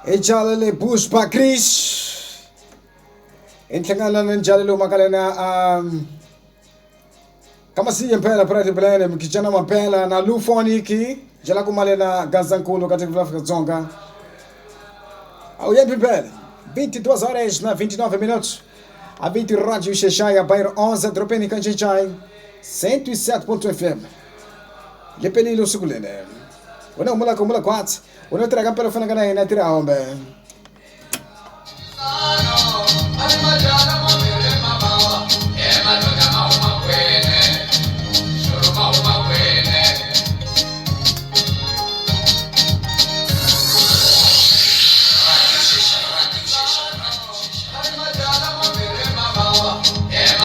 Echalele Bush Bakrish. Intlangana njalo makalena kama si mpela prati plane mkijana mapela na lufoniki jala kumalena gazankulu katika Afrika Zonga. Au yepi pele 22 horas na 29 minutos. A 20 Rádio Xexaia, bairro 11, Dropeni Canchechai, 107.fm. Lepelilo sukulene. Una umula kumula kwat. Una traga pelo fana kana ina tira hombe.